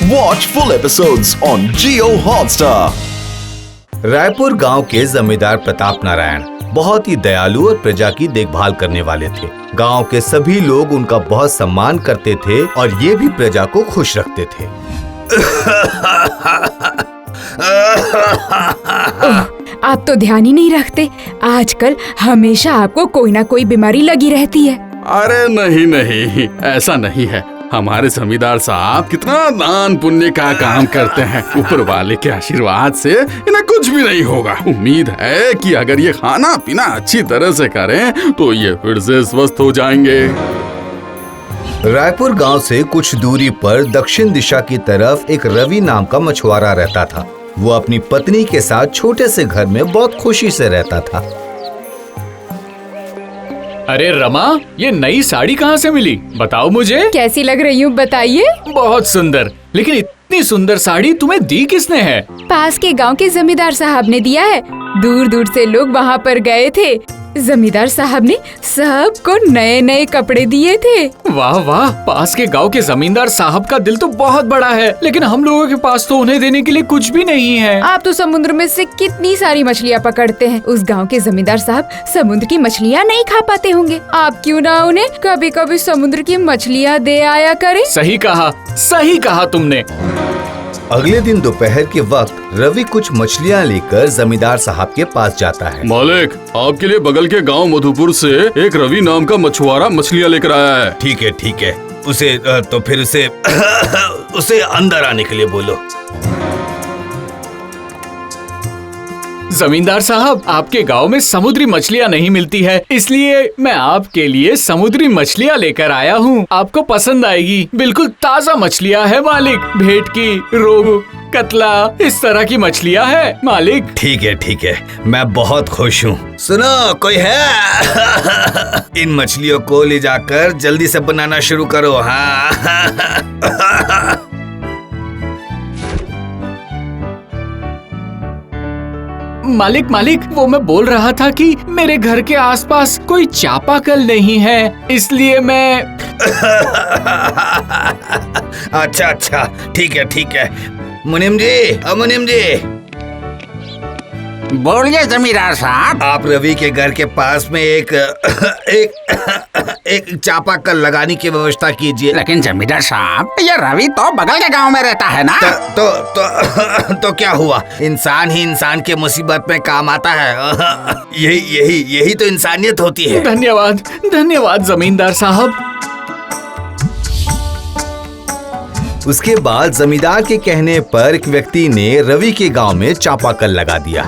Watch full episodes on Jio Hotstar. Raipur गांव के जमींदार प्रताप नारायण बहुत ही दयालु और प्रजा की देखभाल करने वाले थे। गांव के सभी लोग उनका बहुत सम्मान करते थे और ये भी प्रजा को खुश रखते थे। आप तो ध्यान ही नहीं रखते। आजकल हमेशा आपको कोई ना कोई बीमारी लगी रहती है। अरे नहीं, ऐसा नहीं है। हमारे जमींदार साहब कितना दान पुण्य का काम करते हैं। ऊपर वाले के आशीर्वाद से इन्हें कुछ भी नहीं होगा। उम्मीद है कि अगर ये खाना पीना अच्छी तरह से करें तो ये फिर से स्वस्थ हो जाएंगे। रायपुर गांव से कुछ दूरी पर दक्षिण दिशा की तरफ एक रवि नाम का मछुआरा रहता था। वो अपनी पत्नी के साथ छोटे से घर में बहुत खुशी से रहता था। अरे रमा, ये नई साड़ी कहाँ से मिली? बताओ मुझे। कैसी लग रही हूँ बताइए? बहुत सुंदर। लेकिन इतनी सुंदर साड़ी तुम्हें दी किसने है? पास के गांव के जमींदार साहब ने दिया है। दूर दूर से लोग वहाँ पर गए थे। जमींदार साहब ने सबको नए नए कपड़े दिए थे। वाह वाह, पास के गांव के जमींदार साहब का दिल तो बहुत बड़ा है, लेकिन हम लोगों के पास तो उन्हें देने के लिए कुछ भी नहीं है। आप तो समुद्र में से कितनी सारी मछलियाँ पकड़ते हैं। उस गांव के जमींदार साहब समुद्र की मछलियाँ नहीं खा पाते होंगे। आप क्यों ना उन्हें कभी कभी समुद्र की मछलियाँ दे आया करें। सही कहा तुमने। अगले दिन दोपहर के वक्त रवि कुछ मछलियाँ लेकर जमींदार साहब के पास जाता है। मालिक, आपके लिए बगल के गांव मधुपुर से एक रवि नाम का मछुआरा मछलियाँ लेकर आया है। ठीक है। उसे तो फिर उसे अंदर आने के लिए बोलो। जमींदार साहब, आपके गांव में समुद्री मछलियाँ नहीं मिलती है, इसलिए मैं आपके लिए समुद्री मछलियाँ लेकर आया हूँ। आपको पसंद आएगी। बिल्कुल ताज़ा मछलियाँ है मालिक। भेटकी, रोहू, कतला, इस तरह की मछलियाँ है मालिक। ठीक है, मैं बहुत खुश हूँ। सुनो, कोई है? इन मछलियों को ले जाकर जल्दी से बनाना शुरू करो। हाँ। मालिक, वो मैं बोल रहा था कि मेरे घर के आसपास कोई चापाकल नहीं है, इसलिए मैं अच्छा, ठीक है। मुनीम जी, बोलिए जमींदार साहब। आप रवि के घर के पास में एक चापाकल लगाने की व्यवस्था कीजिए। लेकिन जमींदार साहब, ये रवि तो बगल के गांव में रहता है ना। तो क्या हुआ? इंसान ही इंसान के मुसीबत में काम आता है। यही तो इंसानियत होती है। धन्यवाद जमींदार साहब। उसके बाद जमींदार के कहने पर एक व्यक्ति ने रवि के गांव में चापाकल लगा दिया।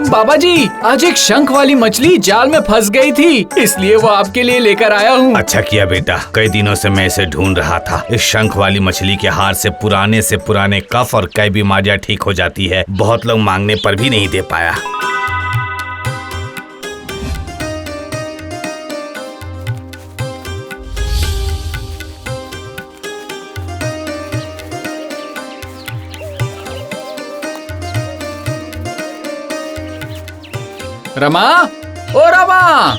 बाबा जी, आज एक शंख वाली मछली जाल में फंस गई थी, इसलिए वो आपके लिए लेकर आया हूँ। अच्छा किया बेटा, कई दिनों से मैं इसे ढूंढ रहा था। इस शंख वाली मछली के हार से पुराने कफ और कई बीमारियां ठीक हो जाती है। बहुत लोग मांगने पर भी नहीं दे पाया। रमा, ओ रमा।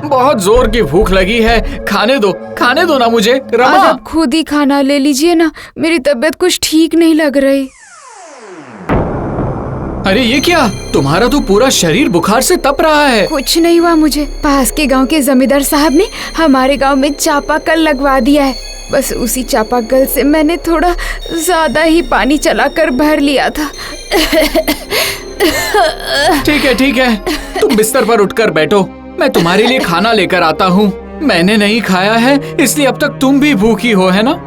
बहुत जोर की भूख लगी है। खाने दो ना मुझे। रमा, आप खुद ही खाना ले लीजिए ना। मेरी तबीयत कुछ ठीक नहीं लग रही। अरे ये क्या? तुम्हारा तो पूरा शरीर बुखार से तप रहा है। कुछ नहीं हुआ मुझे। पास के गांव के जमींदार साहब ने हमारे गांव में चापाकल लगवा दिया है। बस उसी चापाकल से मैंने थोड़ा ज्यादा ही पानी चलाकर भर लिया था। ठीक है। तुम बिस्तर पर उठकर बैठो, मैं तुम्हारे लिए खाना लेकर आता हूँ। मैंने नहीं खाया है, इसलिए अब तक तुम भी भूखी हो, है ना?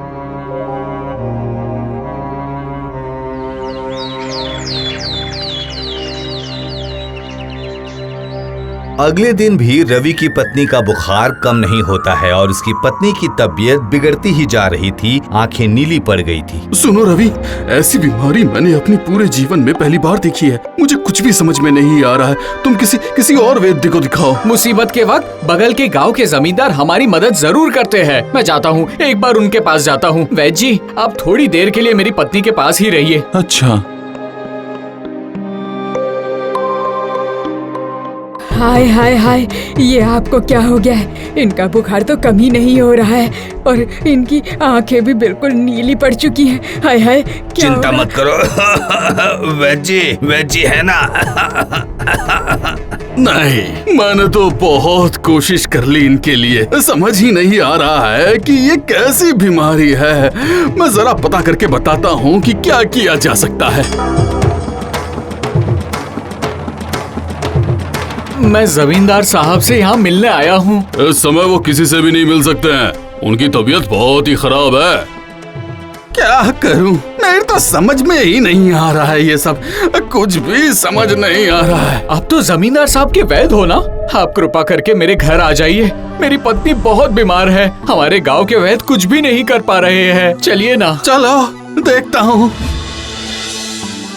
अगले दिन भी रवि की पत्नी का बुखार कम नहीं होता है और उसकी पत्नी की तबीयत बिगड़ती ही जा रही थी। आंखें नीली पड़ गई थी। सुनो रवि, ऐसी बीमारी मैंने अपने पूरे जीवन में पहली बार देखी है। मुझे कुछ भी समझ में नहीं आ रहा है। तुम किसी और वैद्य को दिखाओ। मुसीबत के वक्त बगल के गांव के जमींदार हमारी मदद जरूर करते हैं। मैं जाता हूँ, एक बार उनके पास जाता हूँ। वैद्य जी, आप थोड़ी देर के लिए मेरी पत्नी के पास ही रहिए। अच्छा। हाय हाय हाय, ये आपको क्या हो गया है? इनका बुखार तो कम ही नहीं हो रहा है और इनकी आंखें भी बिल्कुल नीली पड़ चुकी हैं। हाय हाय, क्या चिंता मत करो। वैद्य जी है ना? नहीं, मैंने तो बहुत कोशिश कर ली इनके लिए। समझ ही नहीं आ रहा है कि ये कैसी बीमारी है। मैं जरा पता करके बताता हूँ कि क्या किया जा सकता है। मैं जमींदार साहब से यहाँ मिलने आया हूँ। इस समय वो किसी से भी नहीं मिल सकते हैं। उनकी तबीयत बहुत ही खराब है। क्या करूं? मेरे तो समझ में ही नहीं आ रहा है। ये सब कुछ भी समझ नहीं आ रहा है। आप तो जमींदार साहब के वैद्य हो ना? आप कृपा करके मेरे घर आ जाइए। मेरी पत्नी बहुत बीमार है। हमारे गांव के वैद्य कुछ भी नहीं कर पा रहे हैं। चलिए ना। चलो देखता हूँ।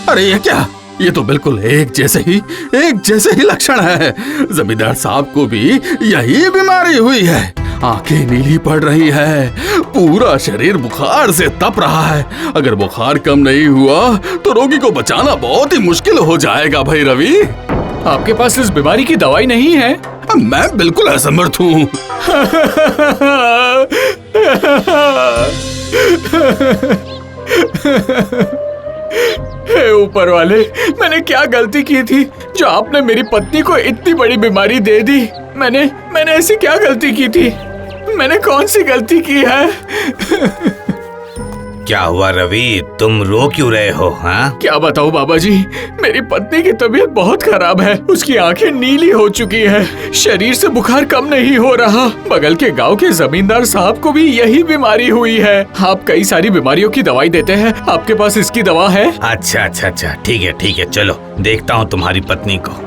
अरे ये क्या? ये तो बिल्कुल एक जैसे ही लक्षण है। जमींदार साहब को भी यही बीमारी हुई है। आंखें नीली पड़ रही है, पूरा शरीर बुखार से तप रहा है। अगर बुखार कम नहीं हुआ तो रोगी को बचाना बहुत ही मुश्किल हो जाएगा। भाई रवि, आपके पास इस बीमारी की दवाई नहीं है? मैं बिल्कुल असमर्थ हूँ। हे ऊपर वाले, मैंने क्या गलती की थी जो आपने मेरी पत्नी को इतनी बड़ी बीमारी दे दी? मैंने ऐसी क्या गलती की थी? मैंने कौन सी गलती की है? क्या हुआ रवि, तुम रो क्यों रहे हो? हाँ, क्या बताऊं बाबा जी, मेरी पत्नी की तबीयत बहुत खराब है। उसकी आंखें नीली हो चुकी है, शरीर से बुखार कम नहीं हो रहा। बगल के गांव के जमींदार साहब को भी यही बीमारी हुई है। आप कई सारी बीमारियों की दवाई देते हैं, आपके पास इसकी दवा है? अच्छा, ठीक है, चलो देखता हूँ तुम्हारी पत्नी को।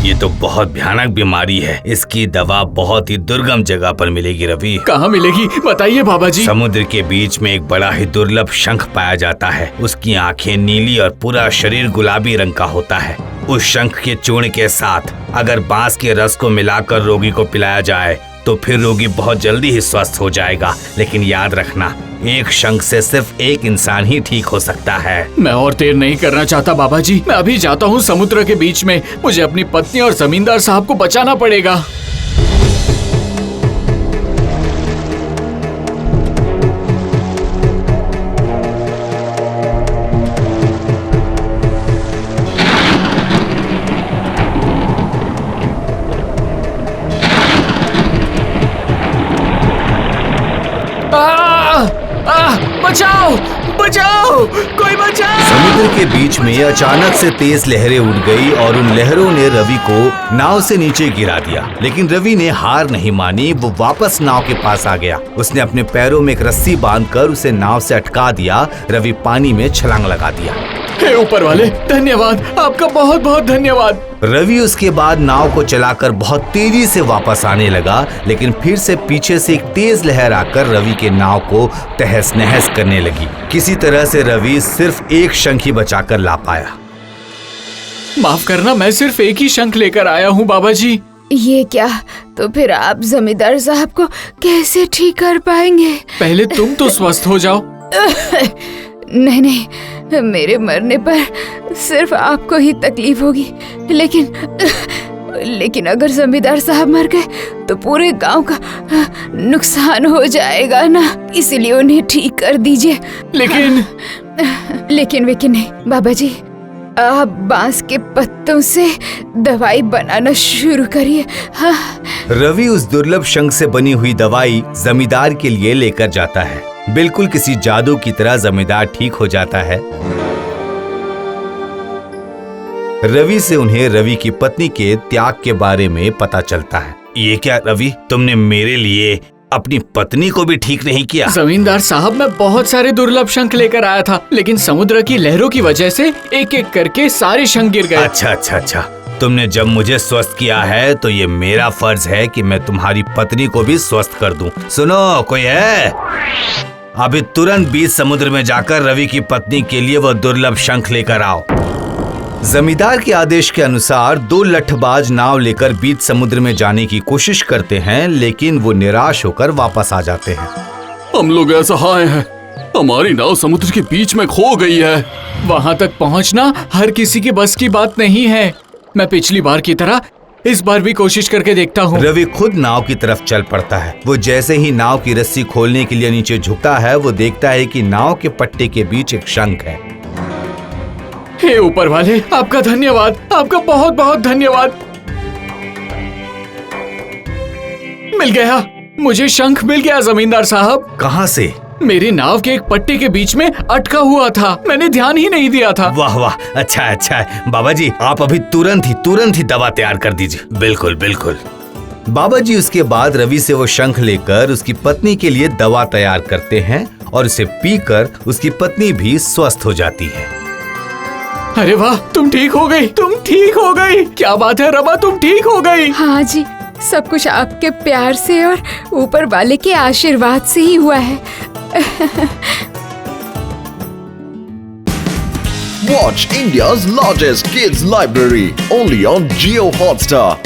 ये तो बहुत भयानक बीमारी है। इसकी दवा बहुत ही दुर्गम जगह पर मिलेगी रवि। कहाँ मिलेगी बताइए बाबा जी। समुद्र के बीच में एक बड़ा ही दुर्लभ शंख पाया जाता है। उसकी आंखें नीली और पूरा शरीर गुलाबी रंग का होता है। उस शंख के चूर्ण के साथ अगर बांस के रस को मिलाकर रोगी को पिलाया जाए तो फिर रोगी बहुत जल्दी ही स्वस्थ हो जाएगा। लेकिन याद रखना, एक शंख से सिर्फ एक इंसान ही ठीक हो सकता है। मैं और देर नहीं करना चाहता बाबा जी। मैं अभी जाता हूँ समुद्र के बीच में। मुझे अपनी पत्नी और जमींदार साहब को बचाना पड़ेगा। बचाओ, कोई बचाओ। समुद्र के बीच में अचानक से तेज लहरें उठ गई और उन लहरों ने रवि को नाव से नीचे गिरा दिया। लेकिन रवि ने हार नहीं मानी। वो वापस नाव के पास आ गया। उसने अपने पैरों में एक रस्सी बांधकर उसे नाव से अटका दिया। रवि पानी में छलांग लगा दिया। हे ऊपर वाले, धन्यवाद, आपका बहुत बहुत धन्यवाद। रवि उसके बाद नाव को चलाकर बहुत तेजी से वापस आने लगा। लेकिन फिर से पीछे से एक तेज लहर आकर रवि के नाव को तहस नहस करने लगी। किसी तरह से रवि सिर्फ एक शंख ही बचाकर ला पाया। माफ करना, मैं सिर्फ एक ही शंख लेकर आया हूँ बाबा जी। ये क्या? तो फिर आप जमींदार साहब को कैसे ठीक कर पाएंगे? पहले तुम तो स्वस्थ हो जाओ। नहीं, मेरे मरने पर सिर्फ आपको ही तकलीफ होगी। लेकिन अगर जमींदार साहब मर गए तो पूरे गांव का नुकसान हो जाएगा ना। इसलिए उन्हें ठीक कर दीजिए। लेकिन नहीं बाबा जी, आप बांस के पत्तों से दवाई बनाना शुरू करिए। हाँ। रवि उस दुर्लभ शंख से बनी हुई दवाई जमींदार के लिए लेकर जाता है। बिल्कुल किसी जादू की तरह जमींदार ठीक हो जाता है। रवि से उन्हें रवि की पत्नी के त्याग के बारे में पता चलता है। ये क्या रवि, तुमने मेरे लिए अपनी पत्नी को भी ठीक नहीं किया। जमींदार साहब, मैं बहुत सारे दुर्लभ शंख लेकर आया था, लेकिन समुद्र की लहरों की वजह से एक एक करके सारे शंख गिर गए। अच्छा। तुमने जब मुझे स्वस्थ किया है तो ये मेरा फर्ज है कि मैं तुम्हारी पत्नी को भी स्वस्थ कर दूं। सुनो, कोई है? अभी तुरंत बीच समुद्र में जाकर रवि की पत्नी के लिए वो दुर्लभ शंख लेकर आओ। जमींदार के आदेश के अनुसार 2 लठबाज नाव लेकर बीच समुद्र में जाने की कोशिश करते हैं, लेकिन वो निराश होकर वापस आ जाते हैं। हम लोग असहाय हैं, हमारी नाव समुद्र के बीच में खो गई है। वहाँ तक पहुँचना हर किसी के बस की बात नहीं है। मैं पिछली बार की तरह इस बार भी कोशिश करके देखता हूँ। रवि खुद नाव की तरफ चल पड़ता है। वो जैसे ही नाव की रस्सी खोलने के लिए नीचे झुकता है, वो देखता है कि नाव के पट्टे के बीच एक शंख है। हे ऊपर वाले, आपका धन्यवाद, आपका बहुत बहुत धन्यवाद। मिल गया, मुझे शंख मिल गया जमींदार साहब। कहाँ से? मेरी नाव के एक पट्टे के बीच में अटका हुआ था, मैंने ध्यान ही नहीं दिया था। वाह, अच्छा है। बाबा जी, आप अभी तुरंत ही दवा तैयार कर दीजिए। बिल्कुल। बाबा जी उसके बाद रवि से वो शंख लेकर उसकी पत्नी के लिए दवा तैयार करते हैं और उसे पीकर उसकी पत्नी भी स्वस्थ हो जाती है। अरे वाह, तुम ठीक हो गई। क्या बात है रमा, तुम ठीक हो गई। हाँ जी, सब कुछ आपके प्यार से और ऊपर वाले के आशीर्वाद से ही हुआ है। Watch India's largest kids library only on Jio Hotstar.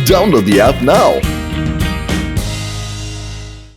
Download the app now.